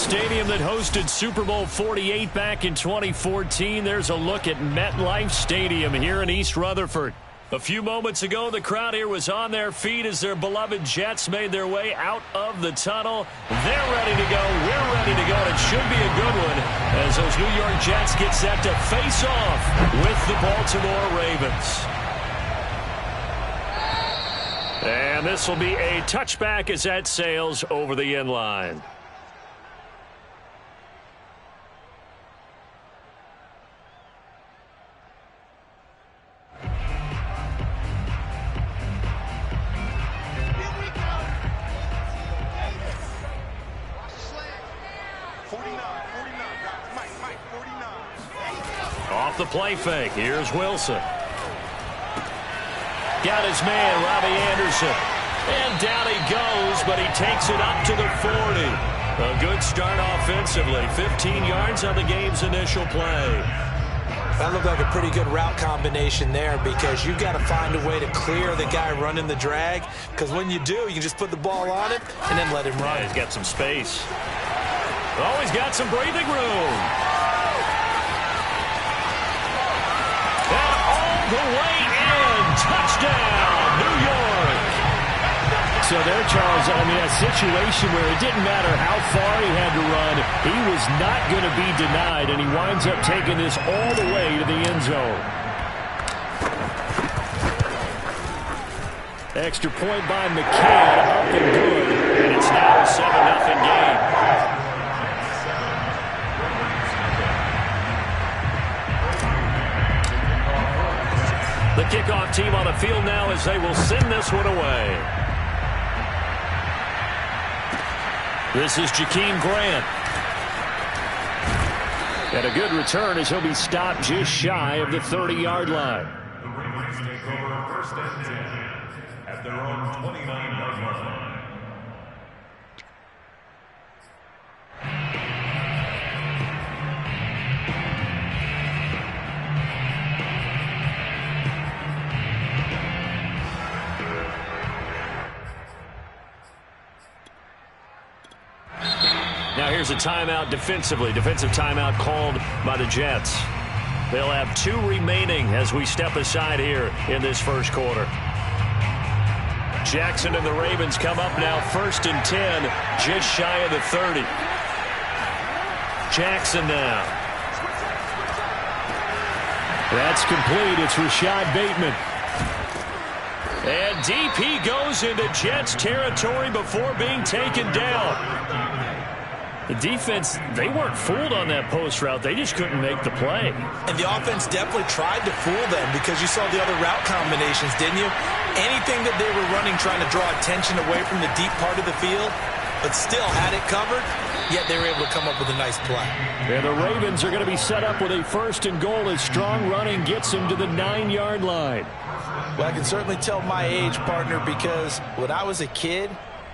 stadium that hosted Super Bowl 48 back in 2014. There's a look at MetLife Stadium here in East Rutherford. A few moments ago, the crowd here was on their feet as their beloved Jets made their way out of the tunnel. They're ready to go. We're ready to go. And it should be a good one as those New York Jets get set to face off with the Baltimore Ravens. And this will be a touchback as that sails over the end line. Off the play fake. Here's Wilson. Got his man, Robbie Anderson. And down he goes, but he takes it up to the 40. A good start offensively. 15 yards on the game's initial play. That looked like a pretty good route combination there because you've got to find a way to clear the guy running the drag. Because when you do, you can just put the ball on it and then let him run. Yeah, he's got some space. Oh, he's got some breathing room. And all the way in. Touchdown, New York. So there, Charles, I mean, a situation where it didn't matter how far he had to run, he was not going to be denied, and he winds up taking this all the way to the end zone. Extra point by McCann, up and good, and it's now a 7-0 game. The kickoff team on the field now as they will send this one away. This is Jakeem Grant. And a good return as he'll be stopped just shy of the 30-yard line. The Ravens take over first and 10 at their own 29-yard line. Now here's a timeout defensively. Defensive timeout called by the Jets. They'll have 2 remaining as we step aside here in this first quarter. Jackson and the Ravens come up now first and 10, just shy of the 30. Jackson now. That's complete. It's Rashad Bateman. And DP goes into Jets territory before being taken down. The defense, they weren't fooled on that post route. They just couldn't make the play. And the offense definitely tried to fool them because you saw the other route combinations, didn't you? Anything that they were running trying to draw attention away from the deep part of the field, but still had it covered, yet they were able to come up with a nice play. And the Ravens are going to be set up with a first and goal as strong running gets them to the 9-yard line. Well, I can certainly tell my age, partner, because when I was a kid,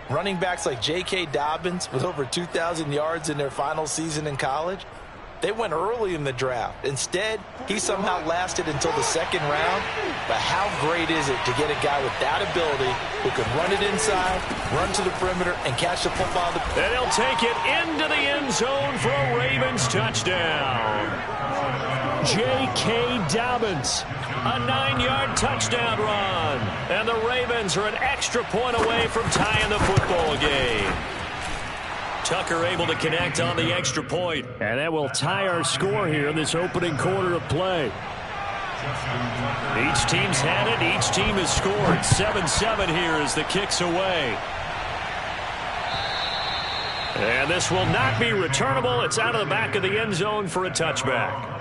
running backs like J.K. Dobbins with over 2,000 yards in their final season in college, they went early in the draft. Instead, he somehow lasted until the second round. But how great is it to get a guy with that ability who can run it inside, run to the perimeter, and catch the football? And he'll take it into the end zone for a Ravens touchdown. J.K. Dobbins, a 9-yard touchdown run. And the Ravens are an extra point away from tying the football game. Tucker able to connect on the extra point. And that will tie our score here in this opening quarter of play. Each team's had it. Each team has scored. 7-7 here as the kick's away. And this will not be returnable. It's out of the back of the end zone for a touchback.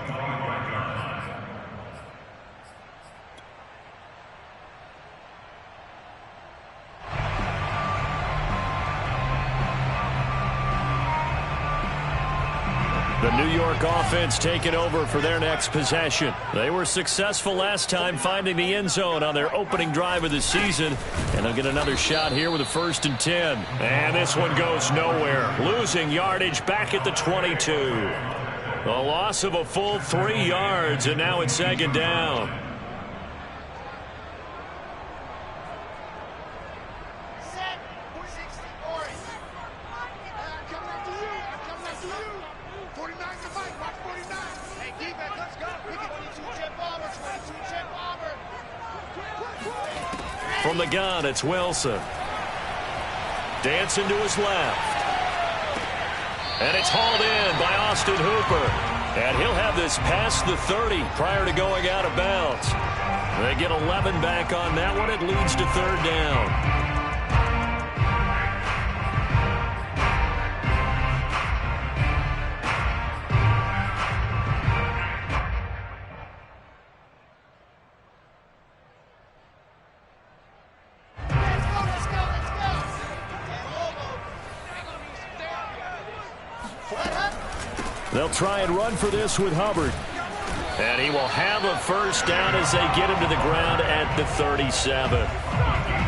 The New York offense taking over for their next possession. They were successful last time finding the end zone on their opening drive of the season. And they'll get another shot here with a first and 10. And this one goes nowhere. Losing yardage back at the 22. A loss of a full 3 yards, and now it's second down. From the gun, it's Wilson. Dancing to his left. And it's hauled in by Austin Hooper. And he'll have this past the 30 prior to going out of bounds. They get 11 back on that one. It leads to third down. They'll try and run for this with Hubbard. And he will have a first down as they get him to the ground at the 37.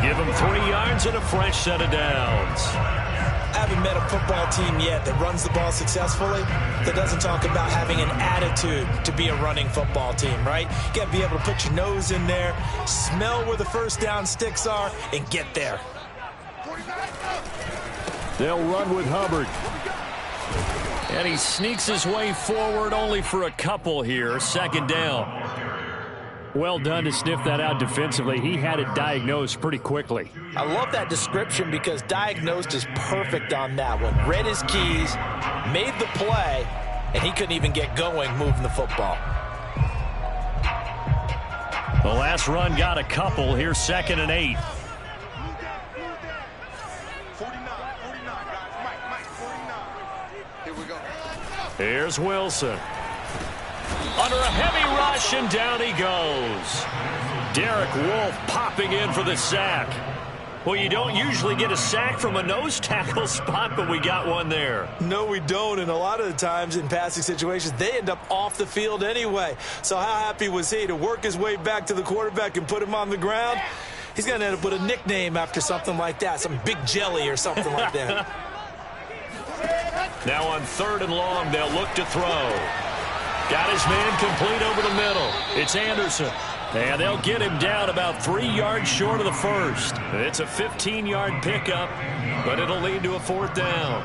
Give him 3 yards and a fresh set of downs. I haven't met a football team yet that runs the ball successfully that doesn't talk about having an attitude to be a running football team, right? You got to be able to put your nose in there, smell where the first down sticks are, and get there. They'll run with Hubbard. And he sneaks his way forward only for a couple here. Second down. Well done to sniff that out defensively. He had it diagnosed pretty quickly. I love that description because diagnosed is perfect on that one. Read his keys, made the play, and he couldn't even get going moving the football. The last run got a couple. Here's 2nd and 8. Here's Wilson. Under a heavy rush, and down he goes. Derek Wolfe popping in for the sack. Well, you don't usually get a sack from a nose tackle spot, but we got one there. No, we don't, and a lot of the times in passing situations, they end up off the field anyway. So how happy was he to work his way back to the quarterback and put him on the ground? He's going to end up with a nickname after something like that, some Big Jelly or something like that. Now on 3rd and long, they'll look to throw. Got his man complete over the middle. It's Anderson. And they'll get him down about 3 yards short of the first. It's a 15-yard pickup, but it'll lead to a 4th down.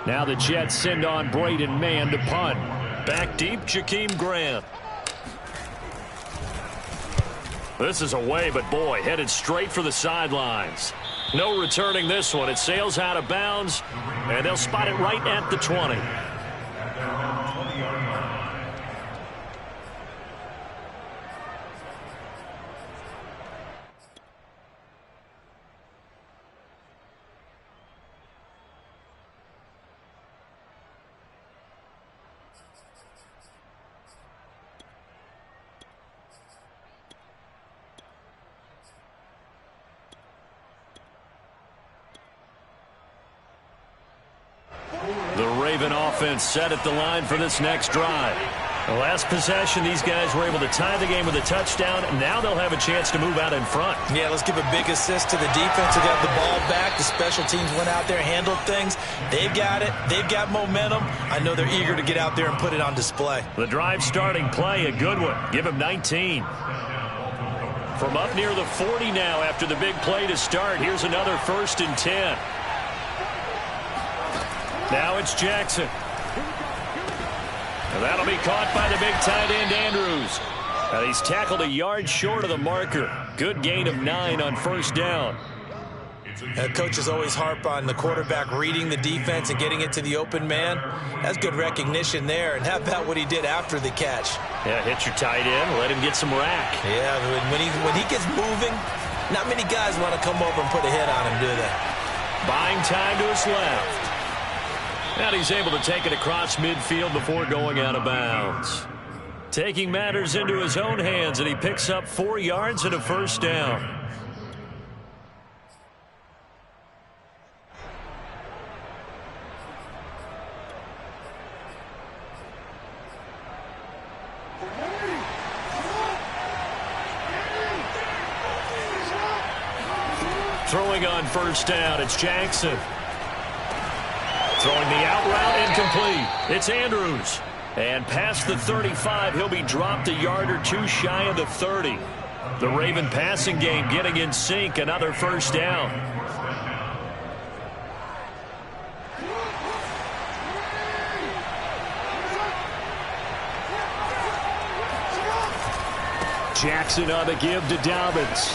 Now the Jets send on Braden Mann to punt. Back deep, Jakeem Grant. This is away, but boy, headed straight for the sidelines. No returning this one. It sails out of bounds, and they'll spot it right at the 20. The Raven offense set at the line for this next drive. The last possession, these guys were able to tie the game with a touchdown. Now they'll have a chance to move out in front. Yeah, let's give a big assist to the defense. They got the ball back. The special teams went out there, handled things. They've got it. They've got momentum. I know they're eager to get out there and put it on display. The drive starting play, a good one. Give him 19. From up near the 40 now after the big play to start. Here's another 1st and 10. Now it's Jackson. And that'll be caught by the big tight end, Andrews. And he's tackled a yard short of the marker. Good gain of 9 on 1st down. Coaches always harp on the quarterback reading the defense and getting it to the open man. That's good recognition there. And how about what he did after the catch? Yeah, hit your tight end, let him get some rack. Yeah, when he gets moving, not many guys want to come over and put a hit on him, do they? Buying time to his left. And he's able to take it across midfield before going out of bounds. Taking matters into his own hands, and he picks up 4 yards and a 1st down. Throwing on 1st down, it's Jackson. Throwing the out route, incomplete. It's Andrews. And past the 35, he'll be dropped a yard or 2 shy of the 30. The Raven passing game getting in sync, another 1st down. Jackson on the give to Dobbins.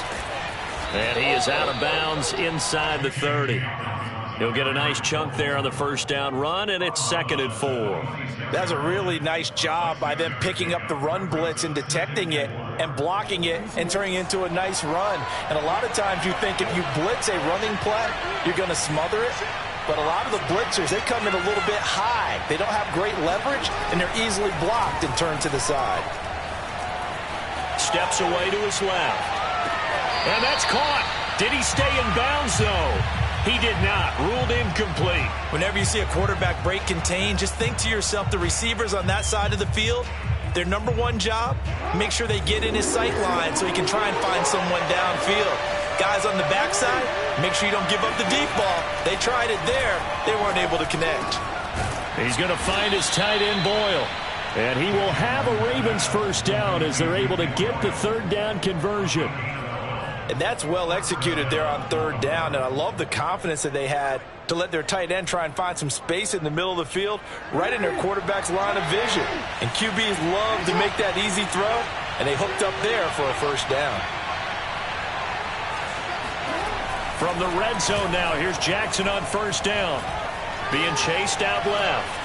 And he is out of bounds inside the 30. He'll get a nice chunk there on the first down run, and it's 2nd and 4. That's a really nice job by them picking up the run blitz and detecting it and blocking it and turning it into a nice run. And a lot of times you think if you blitz a running play, you're going to smother it. But a lot of the blitzers, they come in a little bit high. They don't have great leverage, and they're easily blocked and turned to the side. Steps away to his left. And that's caught. Did he stay in bounds, though? He did not. Ruled incomplete. Whenever you see a quarterback break contain, just think to yourself, the receivers on that side of the field, their number one job, make sure they get in his sight line so he can try and find someone downfield. Guys on the backside, make sure you don't give up the deep ball. They tried it there. They weren't able to connect. He's going to find his tight end, Boyle. And he will have a Ravens first down as they're able to get the third down conversion. And that's well executed there on third down. And I love the confidence that they had to let their tight end try and find some space in the middle of the field, right in their quarterback's line of vision. And QBs love to make that easy throw, and they hooked up there for a first down. From the red zone now, here's Jackson on first down. Being chased out left.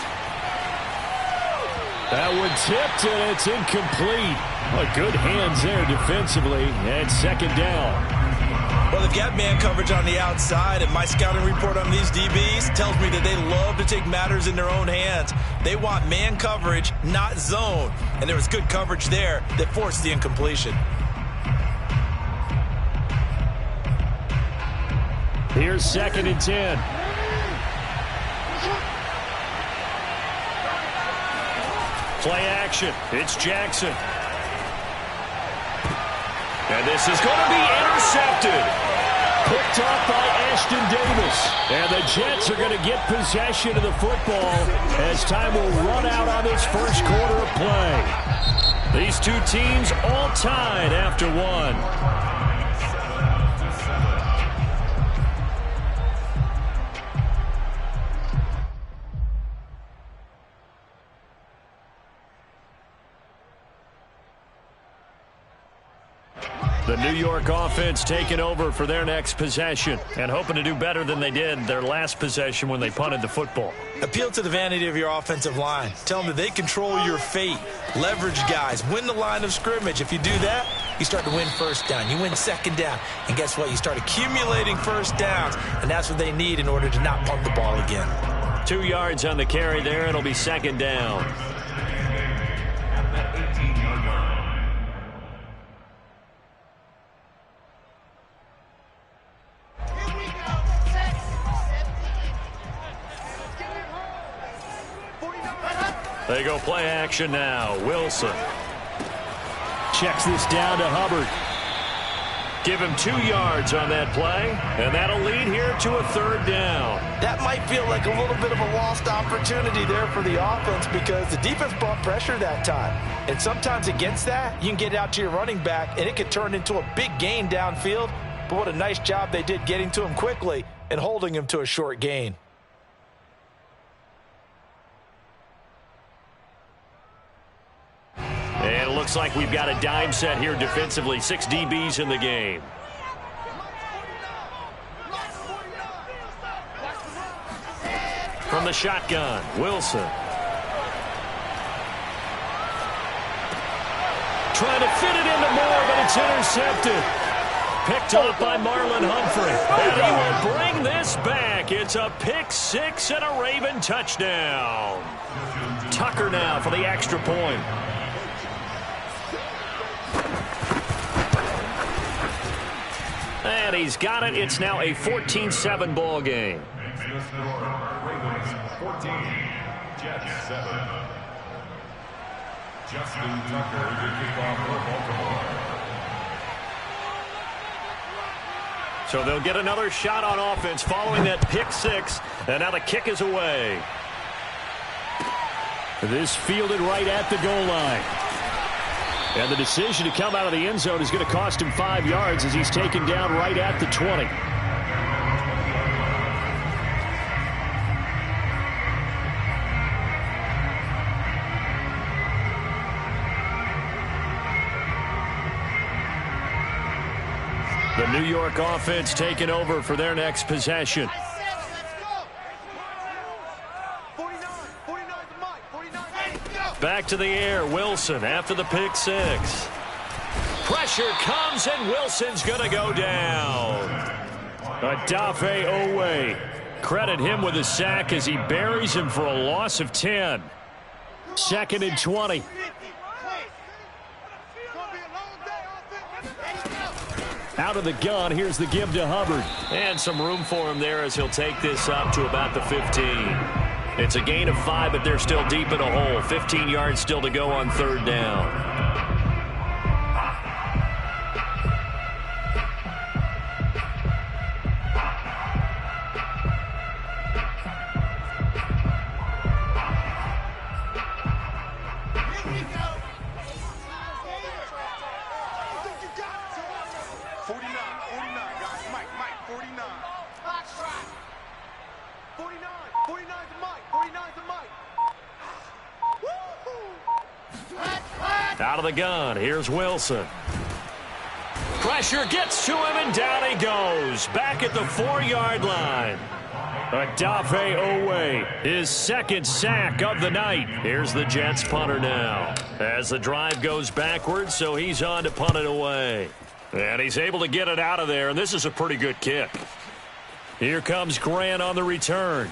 That one tipped, and it's incomplete. Good hands there defensively, and 2nd down. Well, they've got man coverage on the outside, and my scouting report on these DBs tells me that they love to take matters in their own hands. They want man coverage, not zone, and there was good coverage there that forced the incompletion. Here's 2nd and 10. Play action. It's Jackson. And this is going to be intercepted. Picked off by Ashton Davis. And the Jets are going to get possession of the football as time will run out on this first quarter of play. These two teams all tied after one. The New York offense taking over for their next possession and hoping to do better than they did their last possession when they punted the football. Appeal to the vanity of your offensive line. Tell them that they control your fate. Leverage guys. Win the line of scrimmage. If you do that, you start to win first down. You win second down. And guess what? You start accumulating first downs. And that's what they need in order to not punt the ball again. 2 yards on the carry there. It'll be 2nd down. They go play action now. Wilson checks this down to Hubbard. Give him 2 yards on that play, and that'll lead here to a third down. That might feel like a little bit of a lost opportunity there for the offense because the defense brought pressure that time. And sometimes against that, you can get out to your running back, and it could turn into a big gain downfield. But what a nice job they did getting to him quickly and holding him to a short gain. And it looks like we've got a dime set here defensively. 6 DBs in the game. From the shotgun, Wilson. Trying to fit it into Moore, but it's intercepted. Picked off by Marlon Humphrey. And he will bring this back. It's a pick 6 and a Raven touchdown. Tucker now for the extra point. And he's got it. It's now a 14-7 ball game. Ravens 14, Jets 7. Justin Tucker to kick off for Baltimore. So they'll get another shot on offense following that pick 6. And now the kick is away. This fielded right at the goal line. And the decision to come out of the end zone is going to cost him 5 yards as he's taken down right at the 20. The New York offense taking over for their next possession. Back to the air, Wilson after the pick six. Pressure comes, and Wilson's going to go down. Odafe Oweh. Credit him with a sack as he buries him for a loss of 10. 2nd and 20. Out of the gun, here's the give to Hubbard. And some room for him there as he'll take this up to about the 15. It's a gain of 5, but they're still deep in a hole. 15 yards still to go on 3rd down. Out of the gun, here's Wilson. Pressure gets to him, and down he goes. Back at the 4-yard line. Odafe Oweh, his 2nd sack of the night. Here's the Jets punter now. As the drive goes backwards, so he's on to punt it away. And he's able to get it out of there, and this is a pretty good kick. Here comes Grant on the return.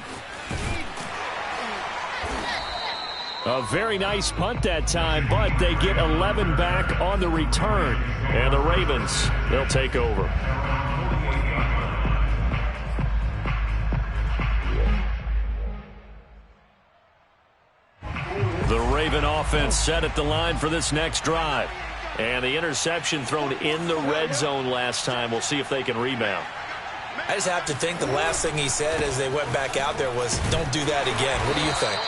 A very nice punt that time, but they get 11 back on the return. And the Ravens, they'll take over. The Raven offense set at the line for this next drive. And the interception thrown in the red zone last time. We'll see if they can rebound. I just have to think the last thing he said as they went back out there was, don't do that again. What do you think?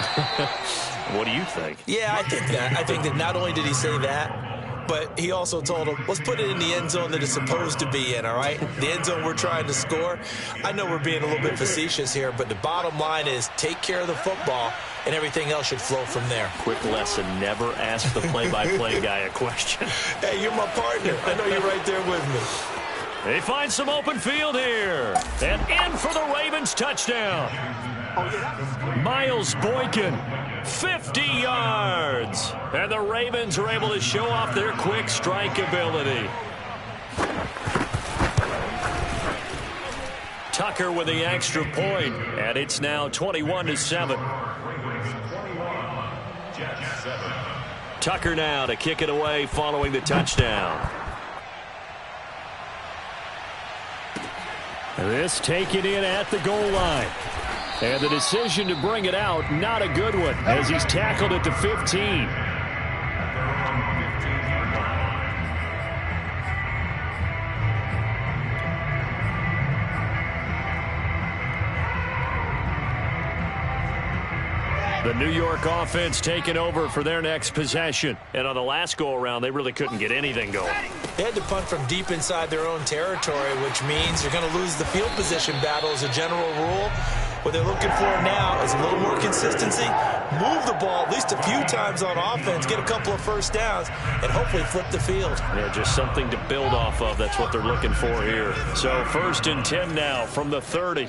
What do you think? Yeah, I think that. I think that not only did he say that, but he also told him, let's put it in the end zone that it's supposed to be in, all right? The end zone we're trying to score. I know we're being a little bit facetious here, but the bottom line is take care of the football, and everything else should flow from there. Quick lesson, never ask the play-by-play guy a question. Hey, you're my partner. I know you're right there with me. They find some open field here. And in for the Ravens touchdown. Miles Boykin, 50 yards. And the Ravens are able to show off their quick strike ability. Tucker with the extra point, and it's now 21-7. Tucker now to kick it away following the touchdown. This taken in at the goal line. And the decision to bring it out, not a good one, as he's tackled at the 15. The New York offense taking over for their next possession. And on the last go-around, they really couldn't get anything going. They had to punt from deep inside their own territory, which means you're going to lose the field position battle as a general rule. What they're looking for now is a little more consistency, move the ball at least a few times on offense, get a couple of first downs, and hopefully flip the field. Yeah, just something to build off of. That's what they're looking for here. So 1st and 10 now from the 30.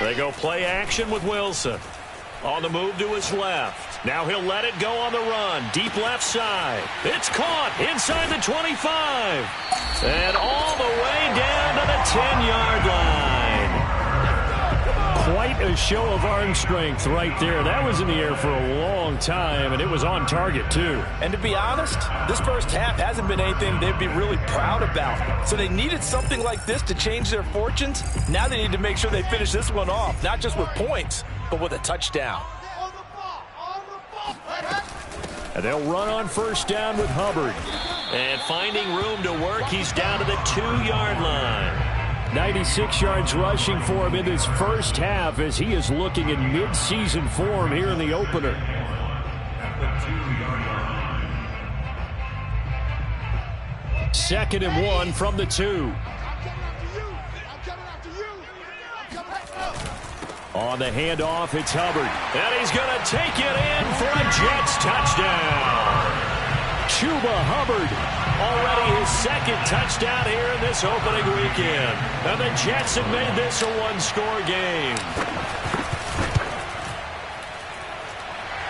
They go play action with Wilson. On the move to his left. Now he'll let it go on the run. Deep left side. It's caught inside the 25. And all the way down to the 10-yard line. Quite a show of arm strength right there. That was in the air for a long time, and it was on target, too. And to be honest, this first half hasn't been anything they'd be really proud about. So they needed something like this to change their fortunes. Now they need to make sure they finish this one off, not just with points, but with a touchdown. And they'll run on first down with Hubbard. And finding room to work, he's down to the 2-yard line. 96 yards rushing for him in this first half as he is looking in mid-season form here in the opener. Second and 1 from the 2. On the handoff, it's Hubbard. And he's going to take it in for a Jets touchdown. Chuba Hubbard, already his second touchdown here in this opening weekend. And the Jets have made this a one-score game.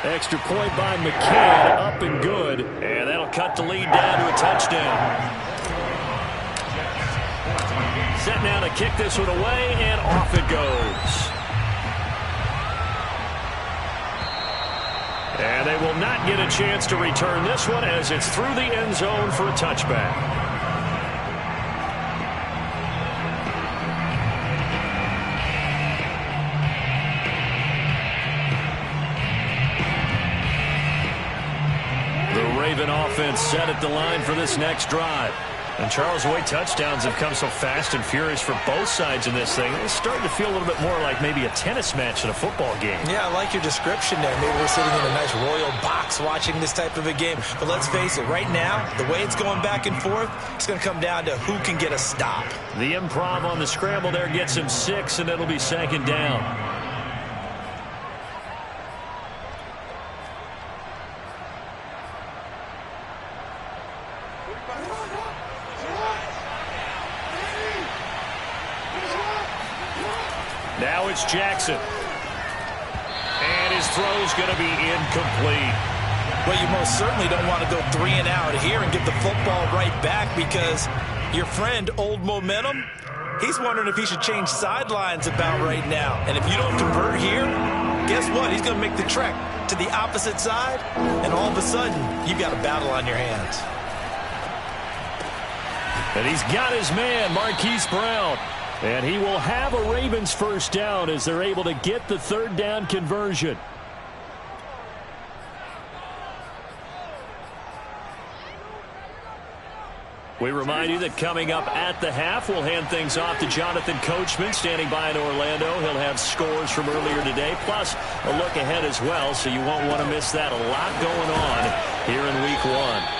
Extra point by McCann, up and good. And that'll cut the lead down to a touchdown. Set now to kick this one away, and off it goes. And they will not get a chance to return this one as it's through the end zone for a touchback. The Raven offense set at the line for this next drive. And Charles, the way touchdowns have come so fast and furious for both sides in this thing, it's starting to feel a little bit more like maybe a tennis match than a football game. Yeah, I like your description there. Maybe we're sitting in a nice royal box watching this type of a game. But let's face it, right now, the way it's going back and forth, it's going to come down to who can get a stop. The improv on the scramble there gets him 6, and it'll be second down. Now it's Jackson. And his throw's going to be incomplete. Well, you most certainly don't want to go 3 and out here and get the football right back because your friend, Old Momentum, he's wondering if he should change sidelines about right now. And if you don't convert here, guess what? He's going to make the trek to the opposite side, and all of a sudden, you've got a battle on your hands. And he's got his man, Marquise Brown. And he will have a Ravens first down as they're able to get the third down conversion. We remind you that coming up at the half, we'll hand things off to Jonathan Coachman, standing by in Orlando. He'll have scores from earlier today, plus a look ahead as well, so you won't want to miss that. A lot going on here in Week 1.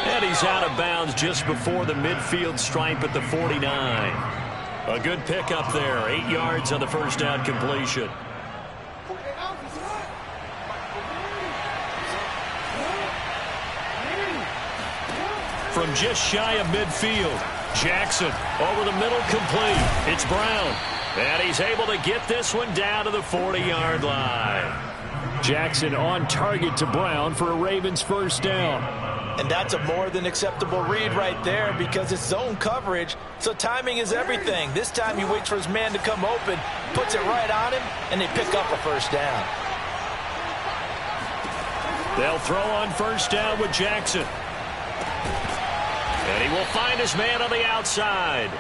And he's out of bounds just before the midfield stripe at the 49. A good pickup there, 8 yards on the first down completion. From just shy of midfield, Jackson over the middle, complete. It's Brown, and he's able to get this one down to the 40-yard line. Jackson on target to Brown for a Ravens first down. And that's a more than acceptable read right there because it's zone coverage, so timing is everything. This time he waits for his man to come open, puts it right on him, and they pick up a first down. They'll throw on first down with Jackson. And he will find his man on the outside.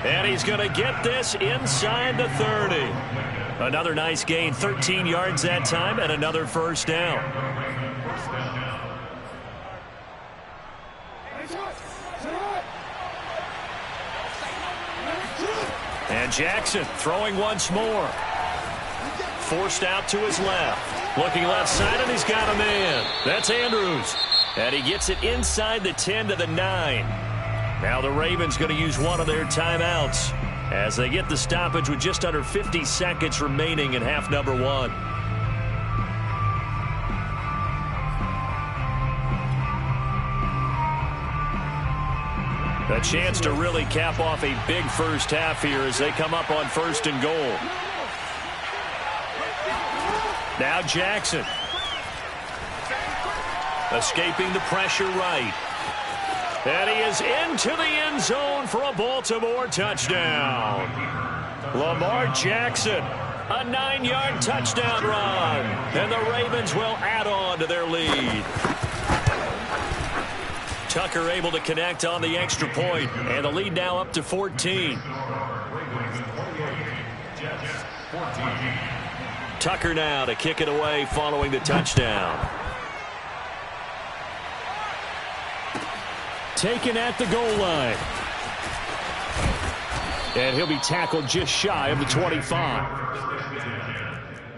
And he's going to get this inside the 30. Another nice gain, 13 yards that time, and another first down. And Jackson throwing once more. Forced out to his left. Looking left side, and he's got a man. That's Andrews. And he gets it inside the 10 to the 9. Now the Ravens going to use one of their timeouts as they get the stoppage with just under 50 seconds remaining in half number 1. A chance to really cap off a big first half here as they come up on first and goal. Now Jackson. Escaping the pressure right. And he is into the end zone for a Baltimore touchdown. Lamar Jackson, a 9-yard touchdown run. And the Ravens will add on to their lead. Tucker able to connect on the extra point, and the lead now up to 14. Tucker now to kick it away following the touchdown. Taken at the goal line. And he'll be tackled just shy of the 25.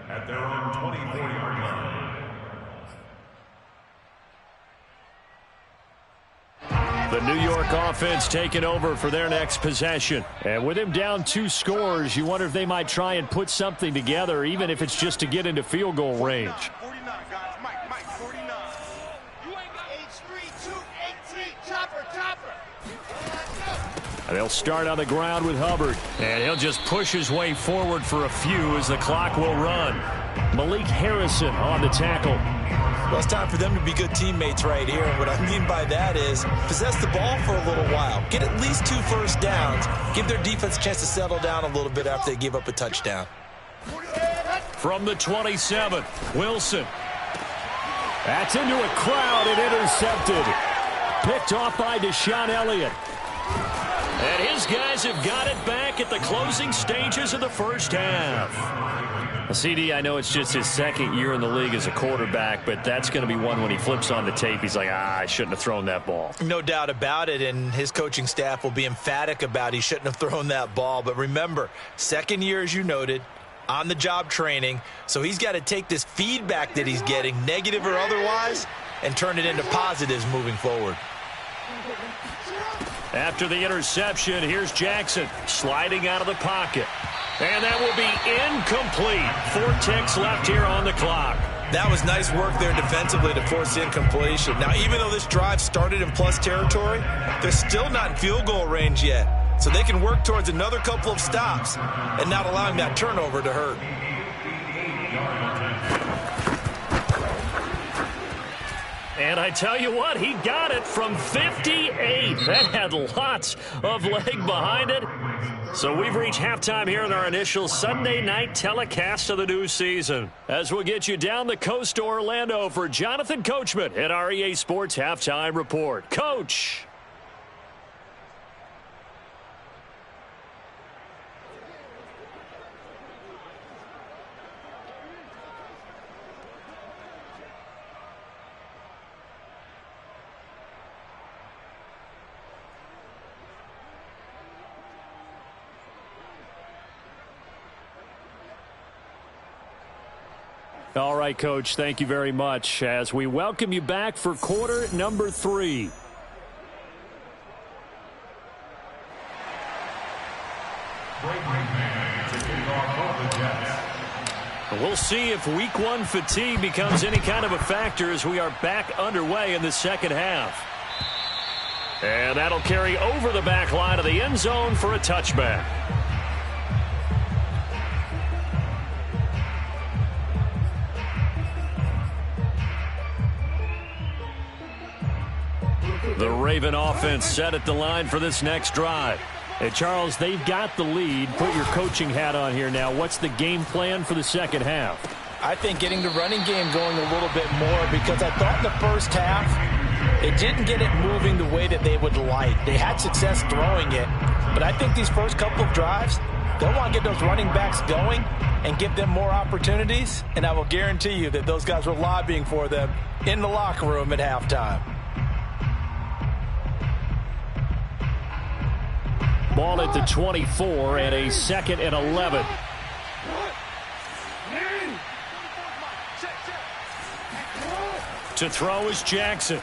At their own 24-yard line. The New York offense taking over for their next possession. And with him down 2 scores, you wonder if they might try and put something together, even if it's just to get into field goal range. 49, guys. Mike, 49. You ain't got H3, 2, 18, chopper. And they'll start on the ground with Hubbard. And he'll just push his way forward for a few as the clock will run. Malik Harrison on the tackle. Well, it's time for them to be good teammates right here. And what I mean by that is possess the ball for a little while. Get at least 2 first downs. Give their defense a chance to settle down a little bit after they give up a touchdown. From the 27, Wilson. That's into a crowd and intercepted. Picked off by Deshaun Elliott. And his guys have got it back at the closing stages of the first half. CD, I know it's just his second year in the league as a quarterback, but that's going to be one when he flips on the tape. He's like, I shouldn't have thrown that ball. No doubt about it, and his coaching staff will be emphatic about he shouldn't have thrown that ball. But remember, second year, as you noted, on-the-job training, so he's got to take this feedback that he's getting, negative or otherwise, and turn it into positives moving forward. After the interception, here's Jackson sliding out of the pocket. And that will be incomplete. 4 ticks left here on the clock. That was nice work there defensively to force incompletion. Now, even though this drive started in plus territory, they're still not in field goal range yet. So they can work towards another couple of stops and not allowing that turnover to hurt. And I tell you what, he got it from 58. That had lots of leg behind it. So we've reached halftime here in our initial Sunday night telecast of the new season. As we'll get you down the coast to Orlando for Jonathan Coachman at our EA Sports Halftime Report. Coach. All right, Coach, thank you very much as we welcome you back for quarter number 3. We'll see if week 1 fatigue becomes any kind of a factor as we are back underway in the second half. And that'll carry over the back line of the end zone for a touchback. The Raven offense set at the line for this next drive. Hey, Charles, they've got the lead. Put your coaching hat on here now. What's the game plan for the second half? I think getting the running game going a little bit more because I thought in the first half they didn't get it moving the way that they would like. They had success throwing it, but I think these first couple of drives, they'll want to get those running backs going and give them more opportunities, and I will guarantee you that those guys were lobbying for them in the locker room at halftime. Ball at the 24 and a 2nd and 11. To throw is Jackson.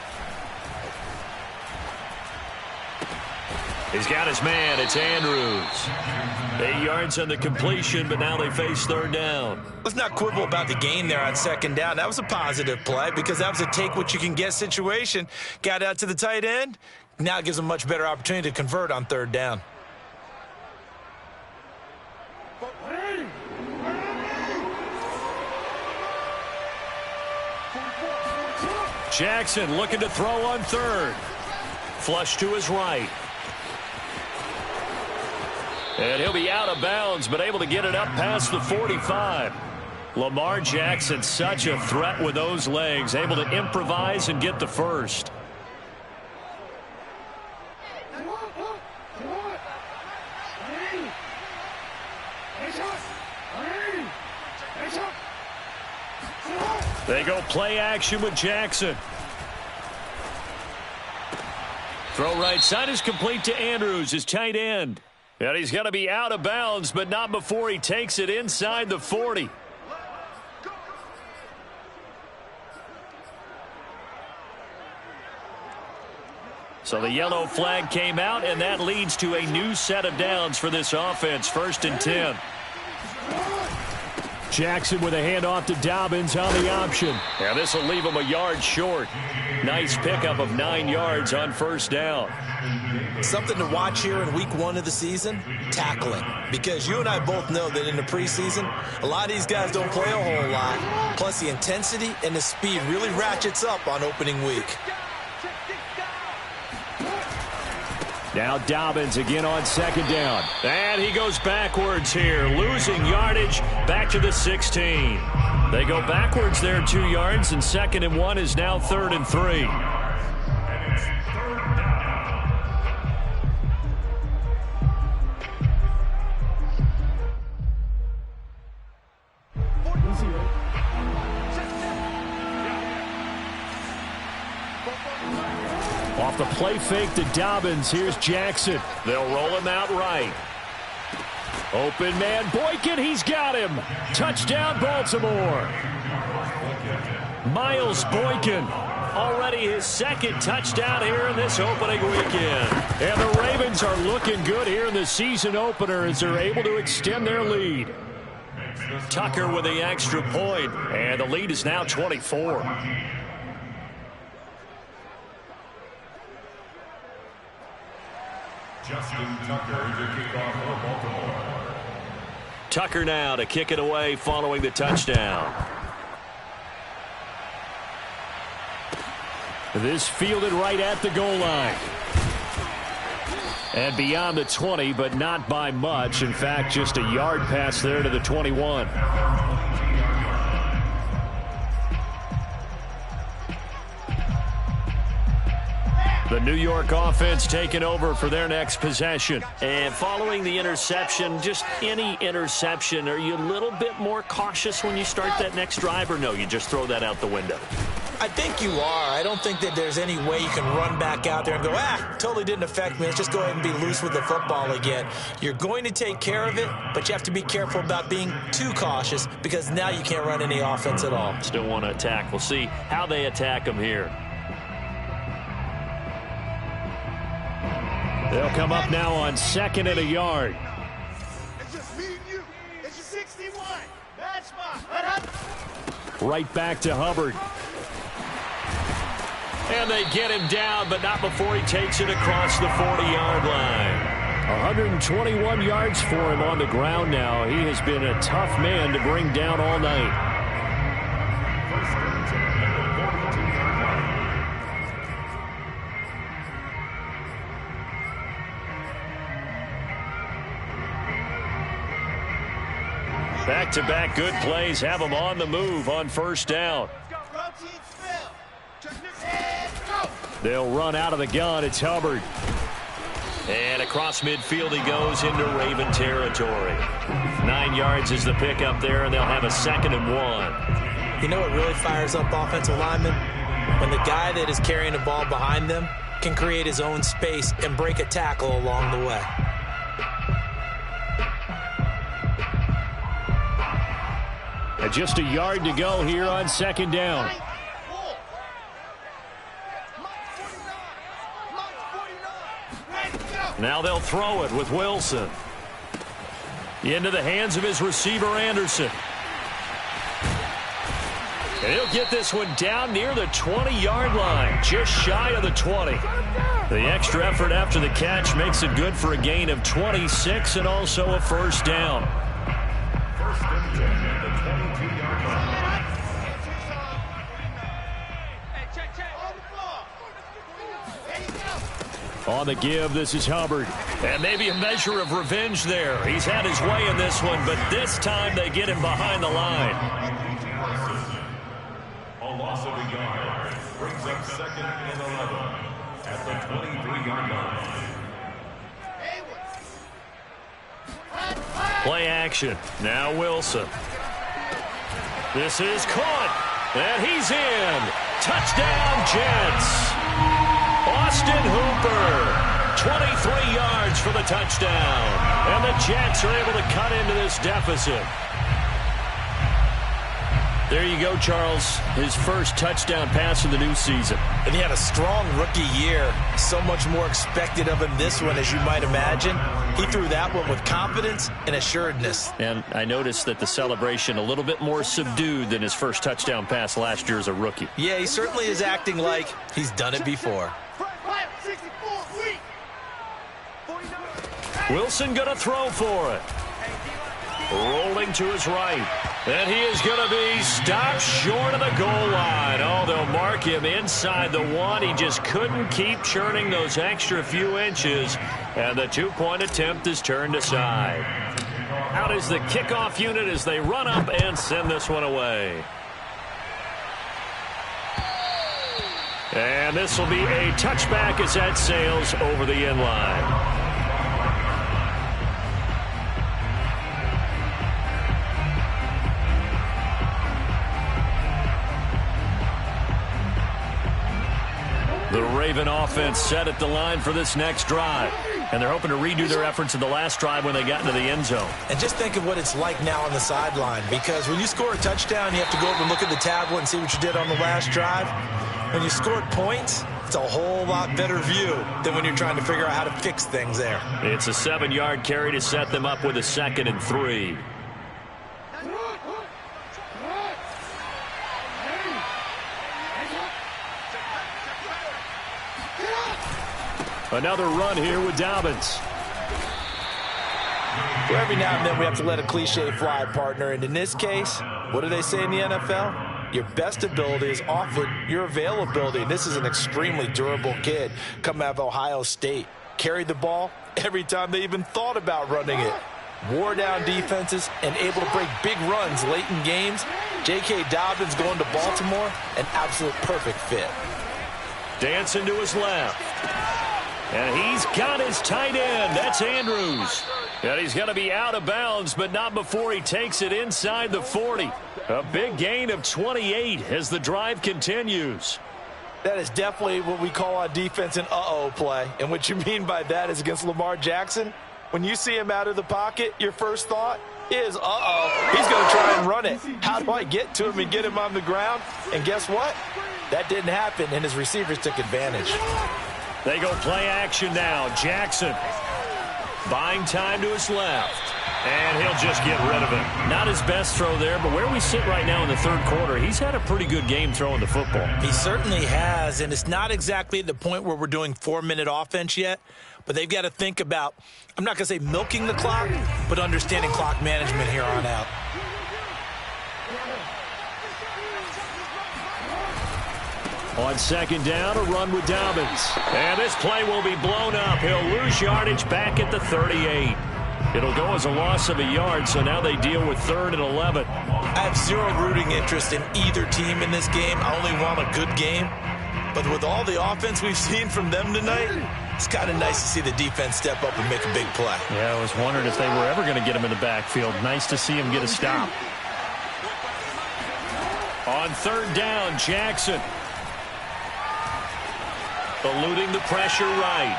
He's got his man. It's Andrews. 8 yards on the completion, but now they face 3rd down. Let's not quibble about the gain there on 2nd down. That was a positive play because that was a take-what-you-can-get situation. Got out to the tight end. Now it gives them a much better opportunity to convert on 3rd down. Jackson looking to throw on 3rd. Flush to his right. And he'll be out of bounds, but able to get it up past the 45. Lamar Jackson, such a threat with those legs, able to improvise and get the first. They go play action with Jackson. Throw right side is complete to Andrews, his tight end. And he's going to be out of bounds, but not before he takes it inside the 40. So the yellow flag came out, and that leads to a new set of downs for this offense. 1st and 10. Jackson with a handoff to Dobbins on the option. Yeah, this will leave him a yard short. Nice pickup of 9 yards on 1st down. Something to watch here in week 1 of the season, tackling. Because you and I both know that in the preseason, a lot of these guys don't play a whole lot. Plus the intensity and the speed really ratchets up on opening week. Now Dobbins again on 2nd down. And he goes backwards here, losing yardage back to the 16. They go backwards there 2 yards, and 2nd and 1 is now 3rd and 3. Off the play fake to Dobbins. Here's Jackson. They'll roll him out right. Open man, Boykin, he's got him. Touchdown, Baltimore. Miles Boykin, already his 2nd touchdown here in this opening weekend. And the Ravens are looking good here in the season opener as they're able to extend their lead. Tucker with the extra point, and the lead is now 24. Justin Tucker to kick off for Baltimore. Tucker now to kick it away following the touchdown. This fielded right at the goal line. And beyond the 20, but not by much. In fact, just a yard pass there to the 21. The New York offense taking over for their next possession. And following the interception, just any interception, are you a little bit more cautious when you start that next drive, or no, you just throw that out the window? I think you are. I don't think that there's any way you can run back out there and go, totally didn't affect me. Let's just go ahead and be loose with the football again. You're going to take care of it, but you have to be careful about being too cautious because now you can't run any offense at all. Still want to attack. We'll see how they attack them here. They'll come up now on 2nd and a yard. It's just me and you. It's just 61. That's my. Right back to Hubbard. And they get him down, but not before he takes it across the 40-yard line. 121 yards for him on the ground now. He has been a tough man to bring down all night. Back-to-back good plays have him on the move on 1st down. They'll run out of the gun. It's Hubbard. And across midfield he goes into Raven territory. 9 yards is the pickup there, and they'll have a 2nd and 1. You know what really fires up offensive linemen? When the guy that is carrying the ball behind them can create his own space and break a tackle along the way. And just a yard to go here on 2nd down. Now they'll throw it with Wilson. Into the hands of his receiver, Anderson. And he'll get this one down near the 20-yard line, just shy of the 20. The extra effort after the catch makes it good for a gain of 26 and also a 1st down. On the give, this is Hubbard. And maybe a measure of revenge there. He's had his way in this one, but this time they get him behind the line. A loss of a yard brings up 2nd and 11 at the 23-yard line. Play action. Now Wilson. This is caught. And he's in. Touchdown, Jets. Austin Hooper, 23 yards for the touchdown. And the Jets are able to cut into this deficit. There you go, Charles. His first touchdown pass of the new season. And he had a strong rookie year. So much more expected of him this one, as you might imagine. He threw that one with confidence and assuredness. And I noticed that the celebration a little bit more subdued than his first touchdown pass last year as a rookie. Yeah, he certainly is acting like he's done it before. Wilson going to throw for it. Rolling to his right. And he is going to be stopped short of the goal line. Oh, they'll mark him inside the 1. He just couldn't keep churning those extra few inches. And the 2-point attempt is turned aside. Out is the kickoff unit as they run up and send this one away. And this will be a touchback as that sails over the end line. The Raven offense set at the line for this next drive. And they're hoping to redo their efforts in the last drive when they got into the end zone. And just think of what it's like now on the sideline. Because when you score a touchdown, you have to go over and look at the tablet and see what you did on the last drive. When you scored points, it's a whole lot better view than when you're trying to figure out how to fix things there. It's a 7-yard carry to set them up with a 2nd and 3. Another run here with Dobbins. Well, every now and then we have to let a cliche fly, partner. And in this case, what do they say in the NFL? Your best ability is often your availability. And this is an extremely durable kid coming out of Ohio State. Carried the ball every time they even thought about running it. Wore down defenses and able to break big runs late in games. J.K. Dobbins going to Baltimore, an absolute perfect fit. Dancing to his left. And he's got his tight end. That's Andrews. And he's going to be out of bounds, but not before he takes it inside the 40. A big gain of 28 as the drive continues. That is definitely what we call on defense an uh-oh play. And what you mean by that is against Lamar Jackson, when you see him out of the pocket, your first thought is, uh-oh, he's going to try and run it. How do I get to him and get him on the ground? And guess what? That didn't happen, and his receivers took advantage. They go play action now. Jackson buying time to his left. And he'll just get rid of it. Not his best throw there, but where we sit right now in the third quarter, he's had a pretty good game throwing the football. He certainly has, and it's not exactly at the point where we're doing 4-minute offense yet, but they've got to think about, I'm not going to say milking the clock, but understanding clock management here on out. On 2nd down, a run with Dobbins. And this play will be blown up. He'll lose yardage back at the 38. It'll go as a loss of a yard, so now they deal with 3rd and 11. I have zero rooting interest in either team in this game. I only want a good game. But with all the offense we've seen from them tonight, it's kind of nice to see the defense step up and make a big play. Yeah, I was wondering if they were ever going to get him in the backfield. Nice to see him get a stop. On 3rd down, Jackson. Eluding the pressure right.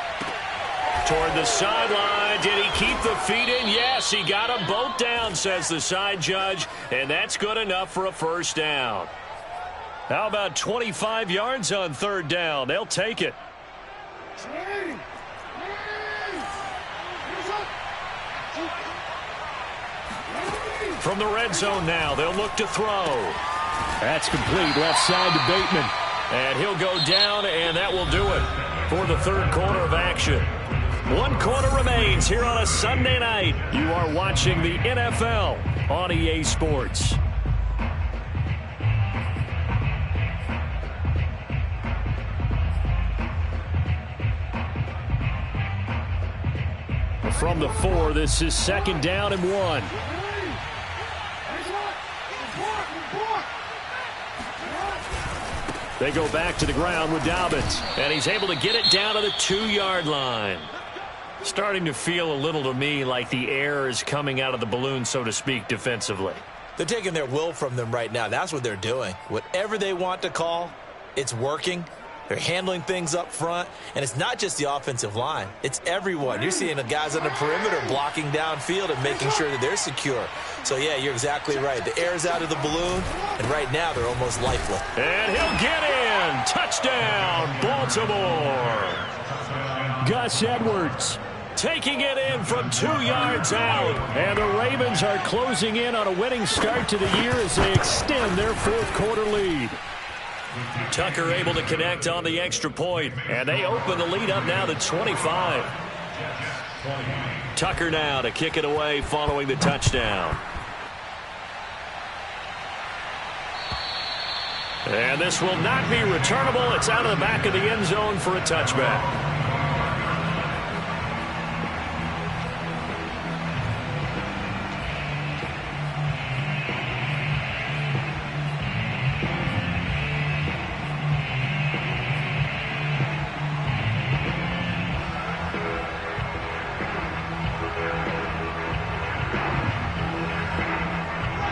Toward the sideline. Did he keep the feet in? Yes, he got them both down, says the side judge. And that's good enough for a 1st down. How about 25 yards on 3rd down? They'll take it. From the red zone now, they'll look to throw. That's complete. Left side to Bateman. And he'll go down, and that will do it for the third quarter of action. 1 quarter remains here on a Sunday night. You are watching the NFL on EA Sports. From the 4, this is 2nd down and 1. They go back to the ground with Dobbins. And he's able to get it down to the 2-yard line. Starting to feel a little to me like the air is coming out of the balloon, so to speak, defensively. They're taking their will from them right now. That's what they're doing. Whatever they want to call, it's working. They're handling things up front, and it's not just the offensive line. It's everyone. You're seeing the guys on the perimeter blocking downfield and making sure that they're secure. So, yeah, you're exactly right. The air's out of the balloon, and right now they're almost lifeless. And he'll get in. Touchdown, Baltimore. Gus Edwards taking it in from 2 yards out. And the Ravens are closing in on a winning start to the year as they extend their fourth-quarter lead. Tucker able to connect on the extra point, and they open the lead up now to 25. Tucker now to kick it away following the touchdown. And this will not be returnable. It's out of the back of the end zone for a touchback.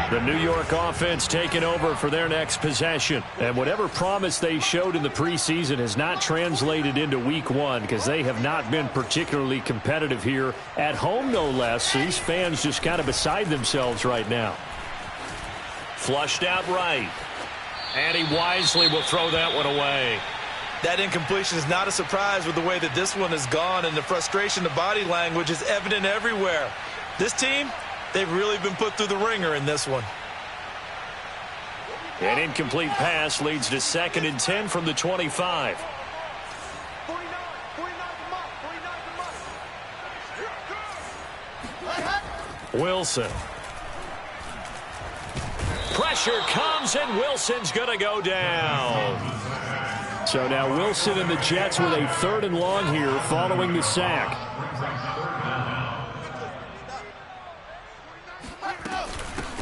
The New York offense taking over for their next possession. And whatever promise they showed in the preseason has not translated into week one because they have not been particularly competitive here at home, no less. These fans just kind of beside themselves right now. Flushed out right. And he wisely will throw that one away. That incompletion is not a surprise with the way that this one has gone, and the frustration, the body language is evident everywhere. This team, they've really been put through the ringer in this one. An incomplete pass leads to 2nd and 10 from the 25. 49. Wilson. Pressure comes, and Wilson's going to go down. So now Wilson and the Jets with a 3rd and long here following the sack.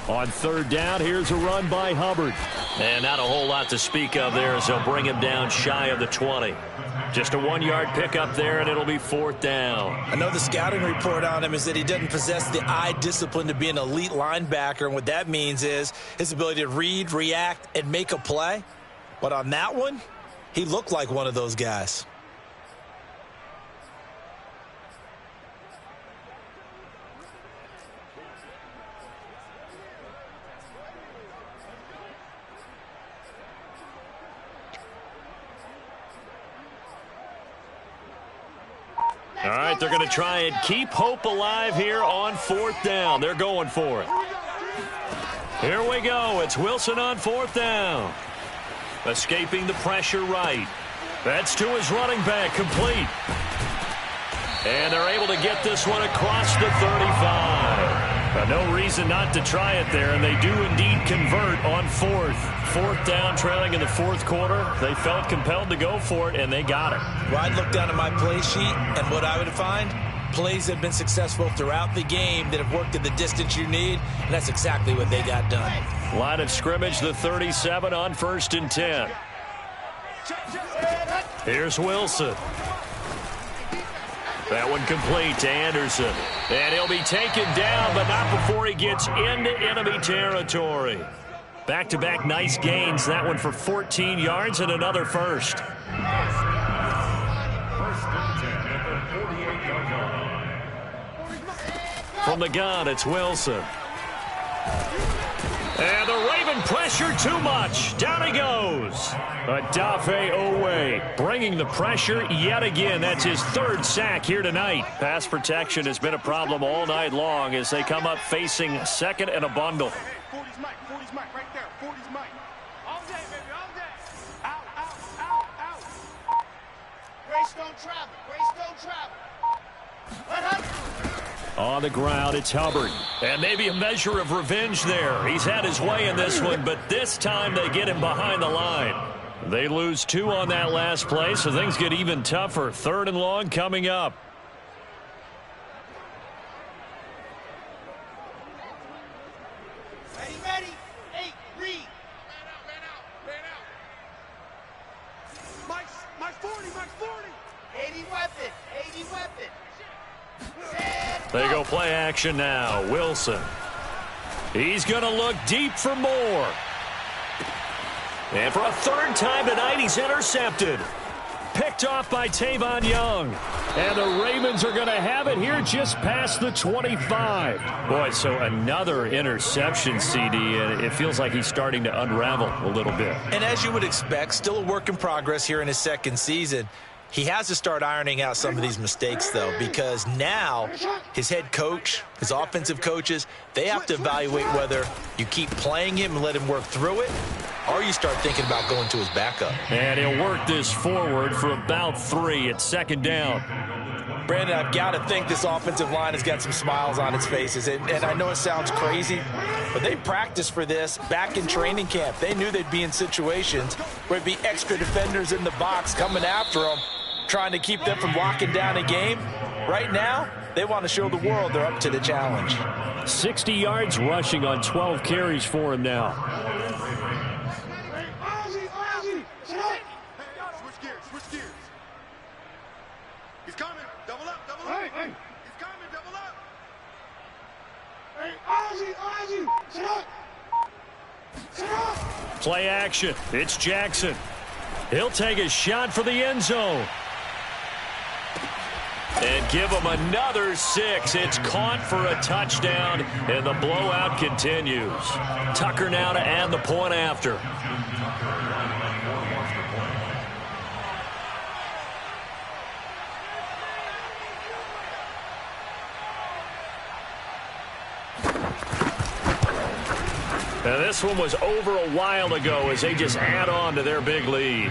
On 3rd down, here's a run by Hubbard. And not a whole lot to speak of there as they'll bring him down shy of the 20. Just a 1-yard pickup there, and it'll be 4th down. I know the scouting report on him is that he doesn't possess the eye discipline to be an elite linebacker, and what that means is his ability to read, react, and make a play. But on that one, he looked like one of those guys. All right, they're going to try and keep hope alive here on 4th down. They're going for it. Here we go. It's Wilson on 4th down. Escaping the pressure right. That's to his running back, complete. And they're able to get this one across the 35. No reason not to try it there, and they do indeed convert on 4th. 4th down, trailing in the 4th quarter. They felt compelled to go for it, and they got it. Well, I'd look down at my play sheet, and what I would find, plays have been successful throughout the game that have worked at the distance you need, and that's exactly what they got done. Line of scrimmage, the 37 on 1st and 10. Here's Wilson. That one complete to Anderson. And he'll be taken down, but not before he gets into enemy territory. Back-to-back nice gains. That one for 14 yards and another first. From the gun, it's Wilson. And the Raven pressure too much. Down he goes. Odafe Oweh bringing the pressure yet again. That's his 3rd sack here tonight. Pass protection has been a problem all night long as they come up facing 2nd and a bundle. 40's Mike right there. 40's Mike. All day, baby, all day. Out. Greystone travel. On the ground, it's Hubbard. And maybe a measure of revenge there. He's had his way in this one, but this time they get him behind the line. They lose 2 on that last play, so things get even tougher. 3rd and long coming up. Ready. 8, read. Ran out. Mike's 40. 80 weapon. They go play action now. Wilson. He's going to look deep for more. And for a 3rd time tonight, he's intercepted. Picked off by Tavon Young. And the Ravens are going to have it here just past the 25. Boy, so another interception, CD, and it feels like he's starting to unravel a little bit. And as you would expect, still a work in progress here in his second season. He has to start ironing out some of these mistakes, though, because now his head coach, his offensive coaches, they have to evaluate whether you keep playing him and let him work through it, or you start thinking about going to his backup. And he'll work this forward for about 3 at second down. Brandon, I've got to think this offensive line has got some smiles on its faces. And I know it sounds crazy, but they practiced for this back in training camp. They knew they'd be in situations where there'd be extra defenders in the box coming after them, trying to keep them from locking down a game. Right now, they want to show the world they're up to the challenge. 60 yards rushing on 12 carries for him now. Switch gears. He's coming. Double up. He's coming. Double up. Hey, Ozzie, sit up. Play action. It's Jackson. He'll take a shot for the end zone. And give him another 6. It's caught for a touchdown, and the blowout continues. Tucker now to add the point after. Now this one was over a while ago as they just add on to their big lead.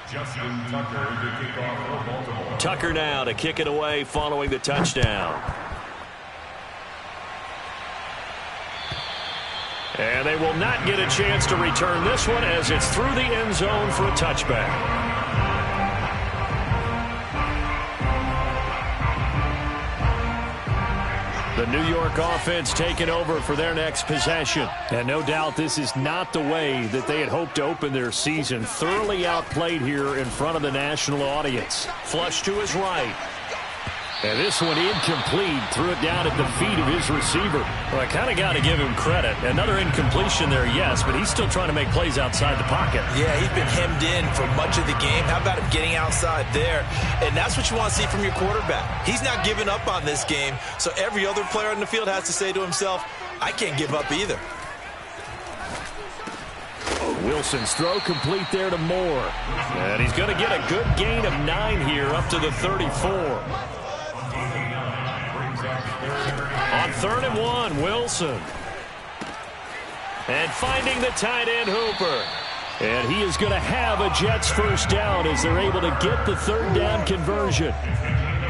Justin Tucker to kick off for Baltimore. Tucker now to kick it away following the touchdown. And they will not get a chance to return this one as it's through the end zone for a touchback. The New York offense taking over for their next possession. And no doubt this is not the way that they had hoped to open their season. Thoroughly outplayed here in front of the national audience. Flush to his right. And this one incomplete. Threw it down at the feet of his receiver. Well, I kind of got to give him credit. Another incompletion there, yes, but he's still trying to make plays outside the pocket. Yeah, he's been hemmed in for much of the game. How about him getting outside there? And that's what you want to see from your quarterback. He's not giving up on this game, so every other player on the field has to say to himself, I can't give up either. Wilson's throw complete there to Moore. And he's going to get a good gain of 9 here up to the 34. On 3rd and 1, Wilson. And finding the tight end, Hooper. And he is going to have a Jets first down as they're able to get the 3rd down conversion.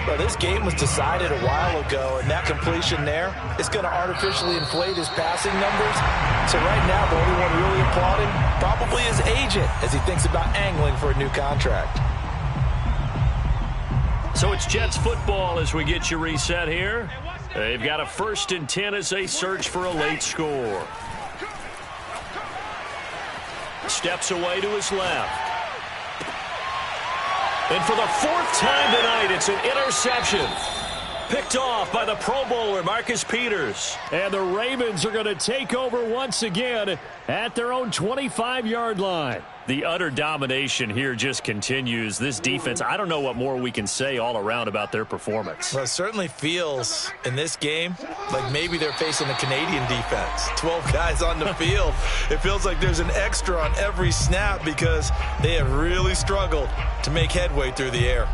Well, this game was decided a while ago, and that completion there is going to artificially inflate his passing numbers. So right now, the only one really applauding probably his agent as he thinks about angling for a new contract. So it's Jets football as we get you reset here. They've got a 1st and 10 as they search for a late score. Steps away to his left. And for the 4th time tonight, it's an interception. Picked off by the Pro Bowler, Marcus Peters. And the Ravens are going to take over once again at their own 25-yard line. The utter domination here just continues. This defense, I don't know what more we can say all around about their performance. Well, it certainly feels in this game like maybe they're facing a Canadian defense. 12 guys on the field. It feels like there's an extra on every snap because they have really struggled to make headway through the air.